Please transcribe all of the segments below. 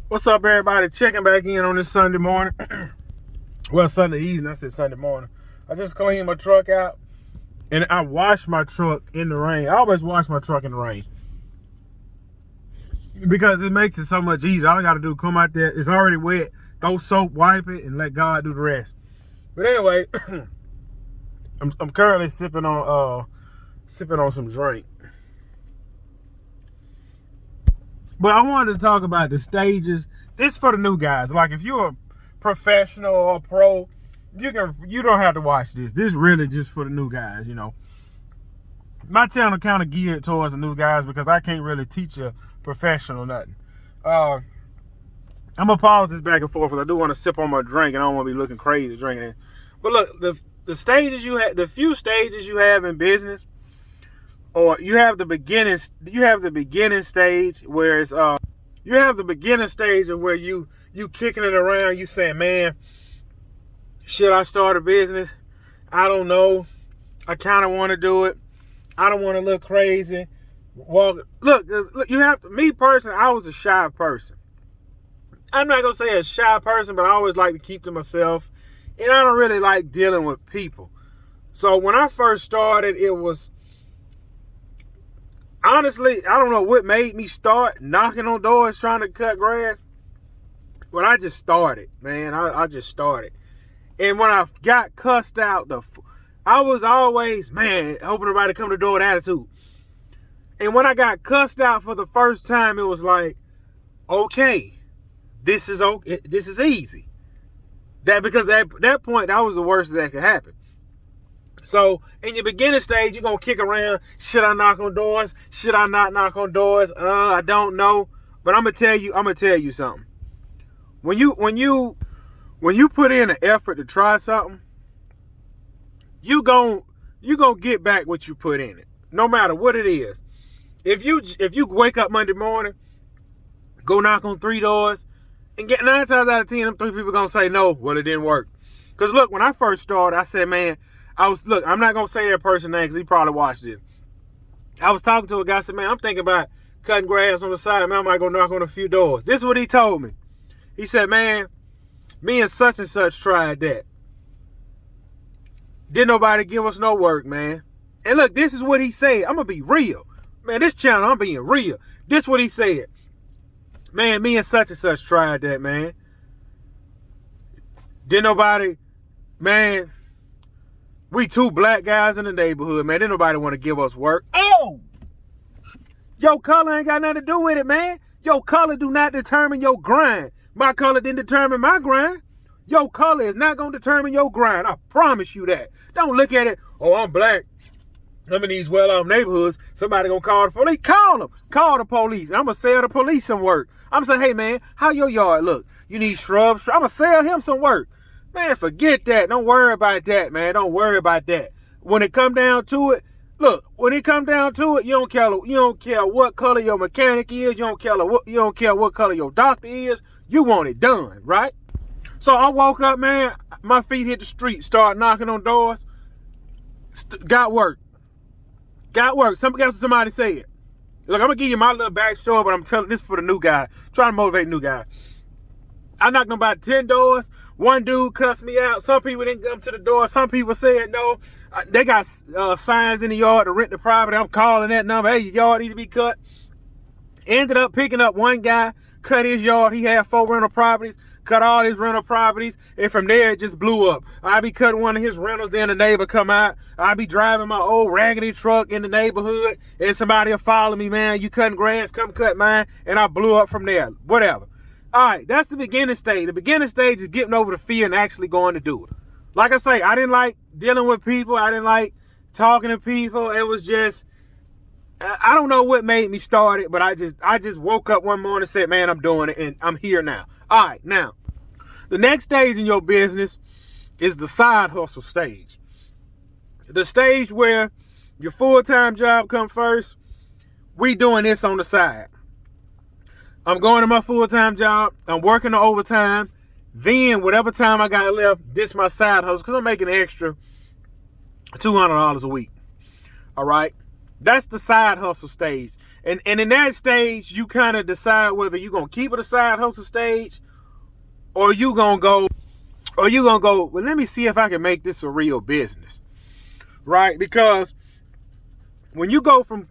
What's up, everybody? Checking back in on this Sunday morning. Well, Sunday evening. I said Sunday morning. I just cleaned my truck out, and I washed my truck in the rain. I always wash my truck in the rain because it makes it so much easier. All I got to do is come out there. It's already wet. Throw soap, wipe it, and let God do the rest. But anyway, I'm currently sipping on some drink. But I wanted to talk about the stages. This for the new guys. Like if you're a professional or pro, you don't have to watch this. This really just for the new guys, you know. My channel kind of geared towards the new guys because I can't really teach a professional nothing. I'm gonna pause this back and forth because I do want to sip on my drink and I don't want to be looking crazy drinking it. But look, the stages you have, the few stages you have in business, or you have the beginning stage where it's you have the beginning stage of where you kicking it around, you saying, man, should I start a business? I don't know. I kind of want to do it. I don't want to look crazy. Look, you have to, me personally, I was a shy person. I'm not gonna say a shy person, but I always like to keep to myself, and I don't really like dealing with people. So when I first started, it was honestly, I don't know what made me start knocking on doors trying to cut grass. But I just started, man. I just started. And when I got cussed out, I was always, man, hoping everybody come to the door with attitude. And when I got cussed out for the first time, it was like, okay, this is easy. Because at that point, that was the worst that could happen. So in your beginning stage, you're gonna kick around. Should I knock on doors? Should I not knock on doors? I don't know. But I'm gonna tell you something. When you put in an effort to try something, you gonna get back what you put in it, no matter what it is. If you wake up Monday morning, go knock on 3 doors, and get 9 times out of 10, them 3 people gonna say no. Well, it didn't work. Cause look, when I first started, I said, man. I'm not going to say that person's name because he probably watched it. I was talking to a guy, I said, man, I'm thinking about cutting grass on the side. Man, I might go knock on a few doors. This is what he told me. He said, man, me and such tried that. Didn't nobody give us no work, man. And look, this is what he said. I'm going to be real. Man, this channel, I'm being real. This is what he said. Man, me and such tried that, man. Didn't nobody, man... We 2 black guys in the neighborhood, man. Didn't nobody want to give us work. Oh! Your color ain't got nothing to do with it, man. Your color do not determine your grind. My color didn't determine my grind. Your color is not going to determine your grind. I promise you that. Don't look at it, oh, I'm black. I'm in these well-off neighborhoods. Somebody going to call the police. Call them. Call the police. I'm going to sell the police some work. I'm going to say, hey, man, how your yard look? You need shrubs? I'm going to sell him some work. Man, forget that. Don't worry about that, man. Don't worry about that. When it come down to it, look, you don't care what color your mechanic is. You don't care what color your doctor is. You want it done, right? So I woke up, man. My feet hit the street. Started knocking on doors. Got work. Somebody said. Look, I'm gonna give you my little backstory, but I'm telling this for the new guy. Trying to motivate new guy. I knocked on about 10 doors. One dude cussed me out. Some people didn't come to the door. Some people said no. They got signs in the yard to rent the property. I'm calling that number. Hey, your yard need to be cut. Ended up picking up one guy, cut his yard. He had 4 rental properties, cut all his rental properties, and from there it just blew up. I be cutting one of his rentals, then the neighbor come out. I be driving my old raggedy truck in the neighborhood, and somebody will follow me, man. You cutting grass, come cut mine, and I blew up from there. Whatever. All right, that's the beginning stage. The beginning stage is getting over the fear and actually going to do it. Like I say, I didn't like dealing with people. I didn't like talking to people. It was just, I don't know what made me start it, but I just woke up one morning and said, man, I'm doing it, and I'm here now. All right, now, the next stage in your business is the side hustle stage. The stage where your full-time job come first. We doing this on the side. I'm going to my full-time job. I'm working the overtime. Then, whatever time I got left, this my side hustle because I'm making an extra $200 a week. All right? That's the side hustle stage. And in that stage, you kind of decide whether you're going to keep it a side hustle stage or you going to go, well, let me see if I can make this a real business, right? Because when you go from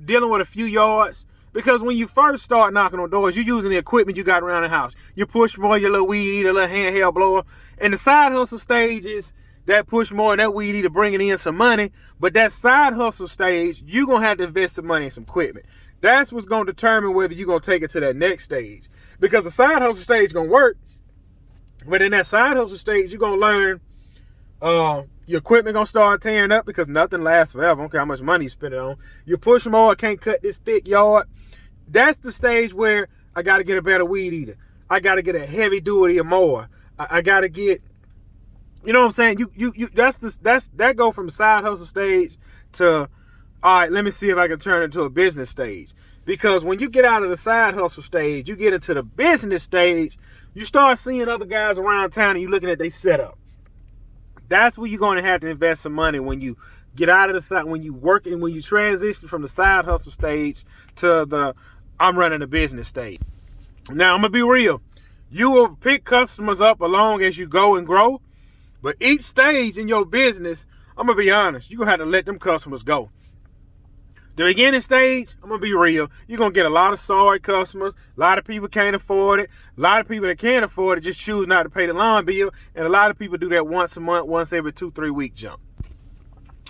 dealing with a few yards, because when you first start knocking on doors, you're using the equipment you got around the house. Your push mower, your little weed eater, little handheld blower. And the side hustle stage is that push mower and that weed eater bringing in some money. But that side hustle stage, you're going to have to invest some money in some equipment. That's what's going to determine whether you're going to take it to that next stage. Because the side hustle stage is going to work. But in that side hustle stage, you're going to learn your equipment going to start tearing up because nothing lasts forever. I don't care how much money you spend it on. Your push mower can't cut this thick yard. That's the stage where I got to get a better weed eater. I got to get a heavy duty mower. I got to get, you know what I'm saying? That go from side hustle stage to, all right, let me see if I can turn it into a business stage. Because when you get out of the side hustle stage, you get into the business stage, you start seeing other guys around town and you're looking at their setup. That's where you're going to have to invest some money when you get out of the side, when you work and when you transition from the side hustle stage to the I'm running a business stage. Now, I'm going to be real. You will pick customers up along as you go and grow, but each stage in your business, I'm going to be honest, you're going to have to let them customers go. The beginning stage, I'm going to be real. You're going to get a lot of sorry customers. A lot of people can't afford it. A lot of people that can't afford it just choose not to pay the lawn bill. And a lot of people do that once a month, once every 2-3 week jump.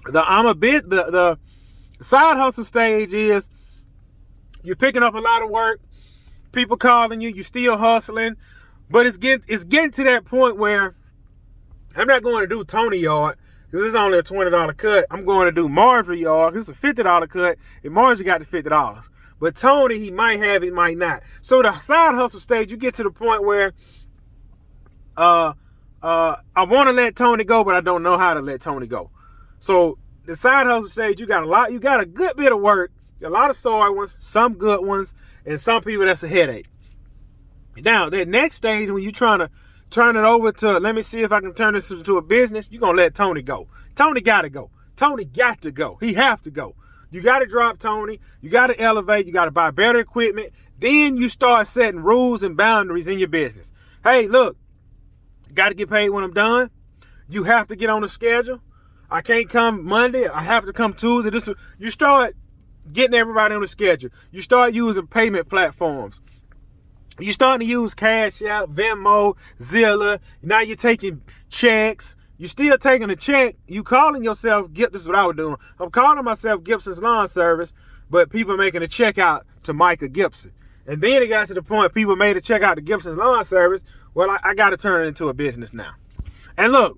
The side hustle stage is you're picking up a lot of work. People calling you. You're still hustling. But it's getting to that point where I'm not going to do Tony yard, because it's only a $20 cut. I'm going to do Marjorie yard, because it's a $50 cut, and Marjorie got the $50. But Tony, he might have it, might not. So the side hustle stage, you get to the point where I want to let Tony go, but I don't know how to let Tony go. So the side hustle stage, you got a good bit of work, a lot of sorry ones, some good ones, and some people that's a headache. Now, that next stage, when you're trying to turn it over to, let me see if I can turn this into a business, you're going to let Tony go. Tony got to go. Tony got to go. He have to go. You got to drop Tony. You got to elevate. You got to buy better equipment. Then you start setting rules and boundaries in your business. Hey, look, got to get paid when I'm done. You have to get on the schedule. I can't come Monday. I have to come Tuesday. You start getting everybody on the schedule. You start using payment platforms. You're starting to use Cash App, Venmo, Zilla. Now you're taking checks. You're still taking a check. You calling yourself, this is what I was doing. I'm calling myself Gibson's Lawn Service, but people making a check out to Micah Gibson. And then it got to the point people made a check out to Gibson's Lawn Service. Well, I got to turn it into a business now. And look,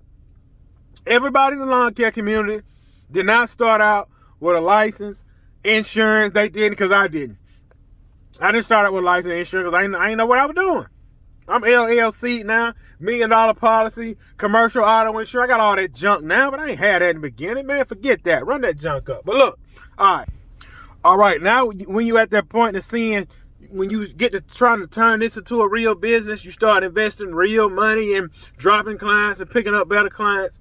everybody in the lawn care community did not start out with a license, insurance. They didn't, because I didn't. I didn't start out with license insurance because I didn't know what I was doing. I'm LLC now, $1 million policy, commercial auto insurance. I got all that junk now, but I ain't had that in the beginning, man. Forget that. Run that junk up. But look, all right. Now, when you at that point of seeing, when you get to trying to turn this into a real business, you start investing real money and dropping clients and picking up better clients.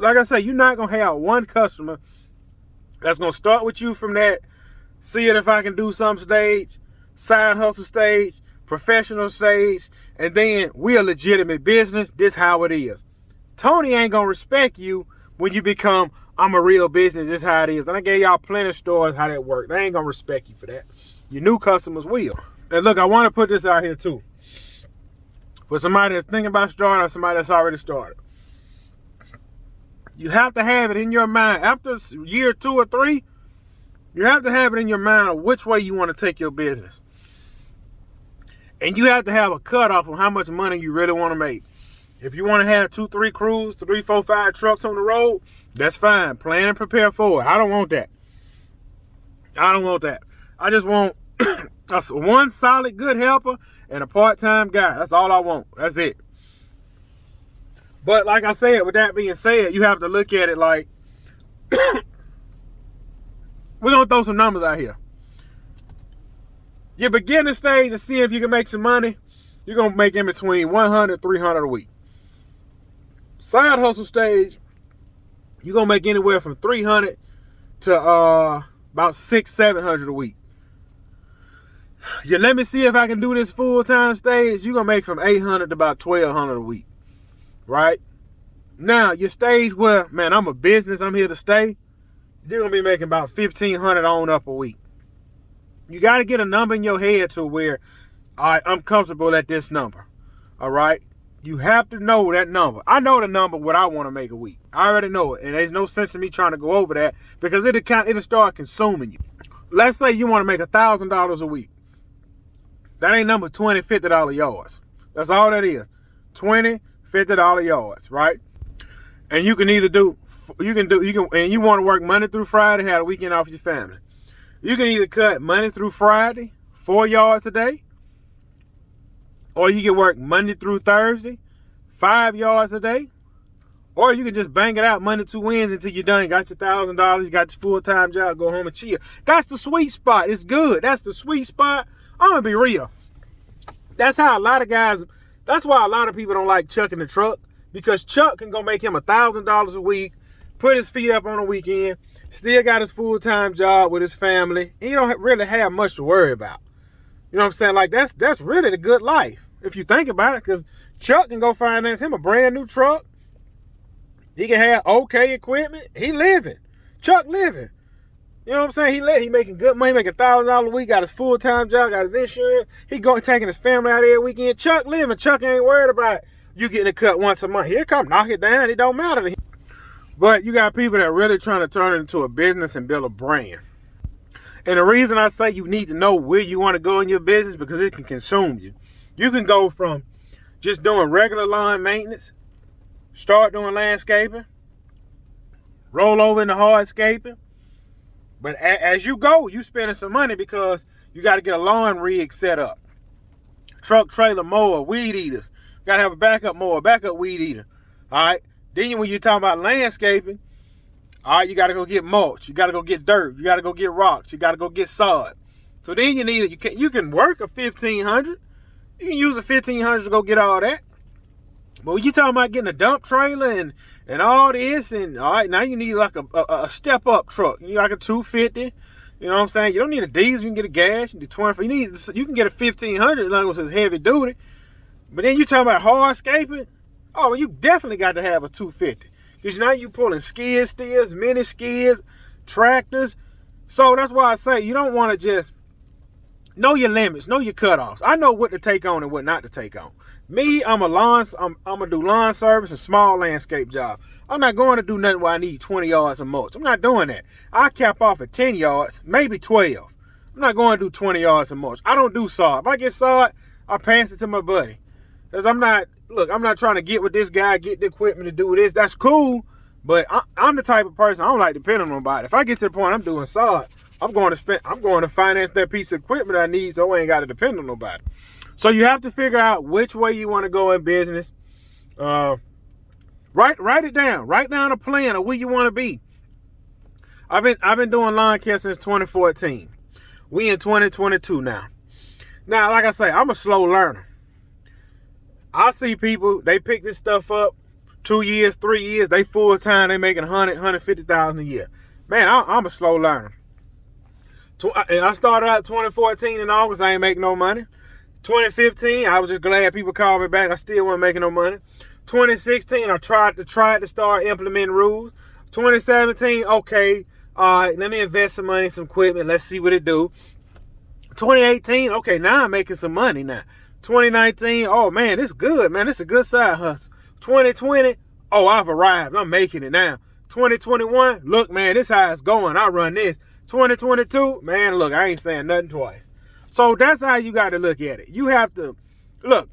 Like I say, you're not going to have one customer that's going to start with you from that, see it if I can do some stage, side hustle stage, professional stage, and then we a legitimate business. This how it is. Tony ain't gonna respect you when you become, I'm a real business. This how it is. And I gave y'all plenty of stories how that worked. They ain't gonna respect you for that. Your new customers will. And look, I want to put this out here too. For somebody that's thinking about starting or somebody that's already started. You have to have it in your mind. After year 2 or 3, you have to have it in your mind of which way you want to take your business. And you have to have a cutoff on how much money you really want to make. If you want to have 2-3 crews, 3, 4, 5 trucks on the road, that's fine. Plan and prepare for it. I don't want that. I just want one solid good helper and a part-time guy. That's all I want. That's it. But like I said, with that being said, you have to look at it like, we're going to throw some numbers out here. Your beginning stage and see if you can make some money, you're going to make in between $100, $300 a week. Side hustle stage, you're going to make anywhere from $300 to about $600, $700 a week. You let me see if I can do this full-time stage, you're going to make from $800 to about $1,200 a week, right? Now, your stage where, man, I'm a business, I'm here to stay, you're going to be making about $1,500 on up a week. You got to get a number in your head to where, all right, I'm comfortable at this number, all right? You have to know that number. I know the number what I want to make a week. I already know it, and there's no sense in me trying to go over that because it'll start consuming you. Let's say you want to make $1,000 a week. That ain't number $20, $50 yards. That's all that is. $20, $50 yards, right? And you can either and you want to work Monday through Friday, have a weekend off with your family. You can either cut Monday through Friday, 4 yards a day, or you can work Monday through Thursday, 5 yards a day, or you can just bang it out Monday to Wednesday until you're done. You got your $1,000, you got your full-time job, go home and chill. That's the sweet spot. It's good. That's the sweet spot. I'm going to be real. That's how a lot of guys, that's why a lot of people don't like Chuck in the truck, because Chuck can go make him $1,000 a week, put his feet up on the weekend, still got his full-time job with his family. He don't really have much to worry about. You know what I'm saying? Like, that's really the good life, if you think about it, because Chuck can go finance him a brand new truck. He can have okay equipment. He living. Chuck living. You know what I'm saying? He making good money, making $1,000 a week, got his full-time job, got his insurance. He going taking his family out every weekend. Chuck living. Chuck ain't worried about you getting a cut once a month. Here come, knock it down. It don't matter to him. But you got people that are really trying to turn it into a business and build a brand. And the reason I say you need to know where you want to go in your business, because it can consume you. You can go from just doing regular lawn maintenance, start doing landscaping, roll over into hardscaping. But as you go, you spending some money because you got to get a lawn rig set up. Truck, trailer, mower, weed eaters. Got to have a backup mower, backup weed eater. All right. Then when you're talking about landscaping, all right, you got to go get mulch. You got to go get dirt. You got to go get rocks. You got to go get sod. So then you need it. You can work a $1,500. You can use a $1,500 to go get all that. But when you talking about getting a dump trailer and all this, and all right, now you need like a step up truck. You need like a 250. You know what I'm saying? You don't need a diesel. You can get a gas. You can do 24. You can get a 1,500 as long as it's heavy duty. But then you talking about hardscaping. Oh, well, you definitely got to have a 250. Because now you pulling skid steers, mini skids, tractors. So that's why I say you don't want to just know your limits, know your cutoffs. I know what to take on and what not to take on. Me, I'm gonna do lawn service and small landscape job. I'm not going to do nothing where I need 20 yards of mulch. I'm not doing that. I cap off at 10 yards, maybe 12. I'm not going to do 20 yards of mulch. I don't do sod. If I get sod, I pass it to my buddy. Because I'm not trying to get with this guy, get the equipment to do this. That's cool, but I'm the type of person, I don't like depending on nobody. If I get to the point I'm doing sod, I'm going to finance that piece of equipment I need, so I ain't got to depend on nobody. So you have to figure out which way you want to go in business. Write it down. Write down a plan of where you want to be. I've been doing lawn care since 2014. We in 2022 now. Now, like I say, I'm a slow learner. I see people, they pick this stuff up 2 years, 3 years, they full time, they making $150,000 a year. Man, I'm a slow learner. And I started out 2014 in August, I ain't making no money. 2015, I was just glad people called me back. I still wasn't making no money. 2016, I tried to start implementing rules. 2017, okay, all right, let me invest some money in some equipment. Let's see what it do. 2018, okay, now I'm making some money now. 2019, oh man, it's good, man. It's a good side hustle. 2020, oh, I've arrived. I'm making it now. 2021, look, man, this how it's going. I run this. 2022, man, look, I ain't saying nothing twice. So that's how you got to look at it. You have to look.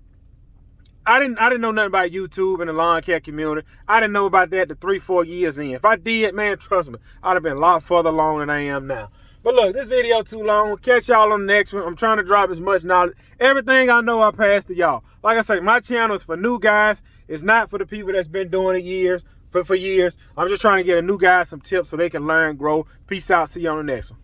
I didn't know nothing about YouTube and the lawn care community. I didn't know about that the 3-4 years in. If I did, man, trust me, I'd have been a lot further along than I am now. But look, this video too long. Catch y'all on the next one. I'm trying to drop as much knowledge. Everything I know, I pass to y'all. Like I say, my channel is for new guys. It's not for the people that's been doing it for years. I'm just trying to get a new guy some tips so they can learn, grow. Peace out. See you on the next one.